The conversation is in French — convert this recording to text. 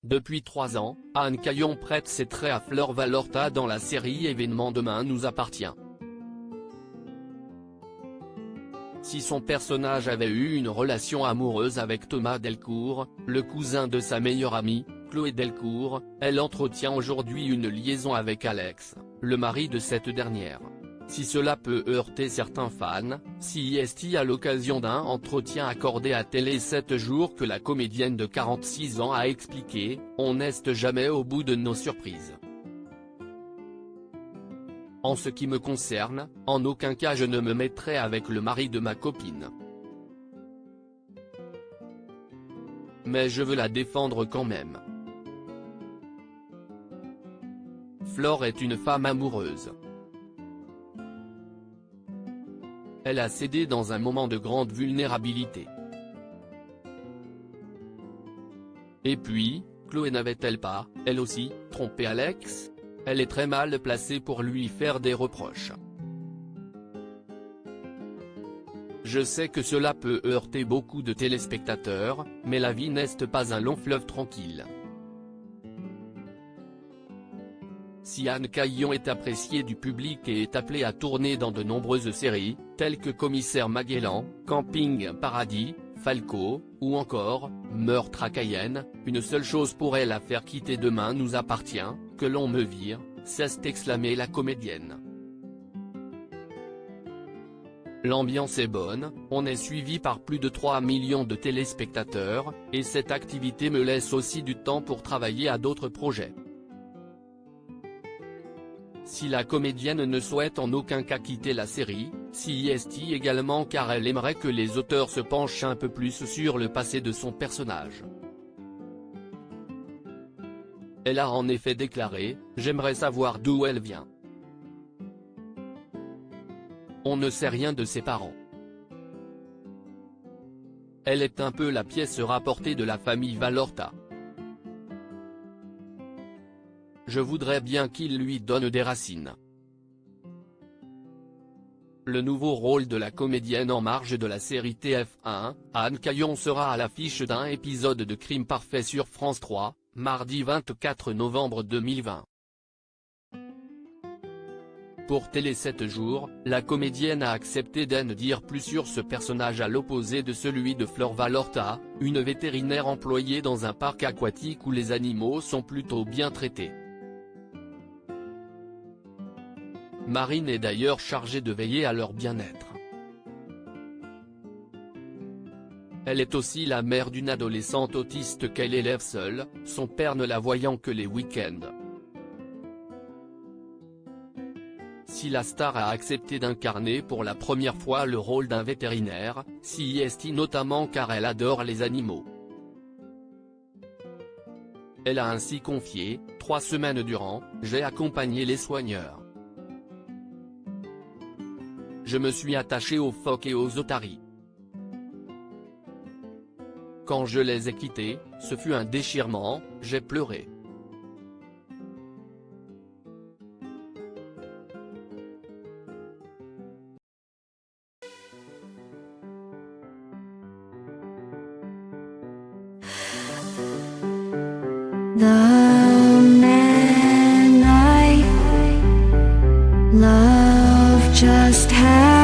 Depuis 3 ans, Anne Caillon prête ses traits à Flor Valorta dans la série Événement Demain nous appartient. Si son personnage avait eu une relation amoureuse avec Thomas Delcourt, le cousin de sa meilleure amie, Chloé Delcourt, elle entretient aujourd'hui une liaison avec Alex, le mari de cette dernière. Si cela peut heurter certains fans, CIST à l'occasion d'un entretien accordé à Télé 7 jours que la comédienne de 46 ans a expliqué « On n'est jamais au bout de nos surprises. En ce qui me concerne, en aucun cas je ne me mettrai avec le mari de ma copine. Mais je veux la défendre quand même. Flor est une femme amoureuse. Elle a cédé dans un moment de grande vulnérabilité. Et puis, Chloé n'avait-elle pas, elle aussi, trompé Alex ? Elle est très mal placée pour lui faire des reproches. Je sais que cela peut heurter beaucoup de téléspectateurs, mais la vie n'est pas un long fleuve tranquille. Si Anne Caillon est appréciée du public et est appelée à tourner dans de nombreuses séries, telles que Commissaire Magellan, Camping Paradis, Falco, ou encore, Meurtre à Cayenne, une seule chose pourrait la faire quitter Demain nous appartient, que l'on me vire, s'est exclamée la comédienne. L'ambiance est bonne, on est suivi par plus de 3 millions de téléspectateurs, et cette activité me laisse aussi du temps pour travailler à d'autres projets. Si la comédienne ne souhaite en aucun cas quitter la série, CIST également car elle aimerait que les auteurs se penchent un peu plus sur le passé de son personnage. Elle a en effet déclaré « J'aimerais savoir d'où elle vient. On ne sait rien de ses parents. Elle est un peu la pièce rapportée de la famille Valorta. Je voudrais bien qu'il lui donne des racines. » Le nouveau rôle de la comédienne en marge de la série TF1, Anne Caillon sera à l'affiche d'un épisode de Crime Parfait sur France 3, mardi 24 novembre 2020. Pour Télé 7 jours, la comédienne a accepté d'en dire plus sur ce personnage à l'opposé de celui de Flor Valorta, une vétérinaire employée dans un parc aquatique où les animaux sont plutôt bien traités. Marine est d'ailleurs chargée de veiller à leur bien-être. Elle est aussi la mère d'une adolescente autiste qu'elle élève seule, son père ne la voyant que les week-ends. Si la star a accepté d'incarner pour la première fois le rôle d'un vétérinaire, CIST notamment car elle adore les animaux. Elle a ainsi confié, 3 semaines durant, j'ai accompagné les soigneurs. Je me suis attachée aux phoques et aux otaries. Quand je les ai quittés, ce fut un déchirement, j'ai pleuré. The man I love just had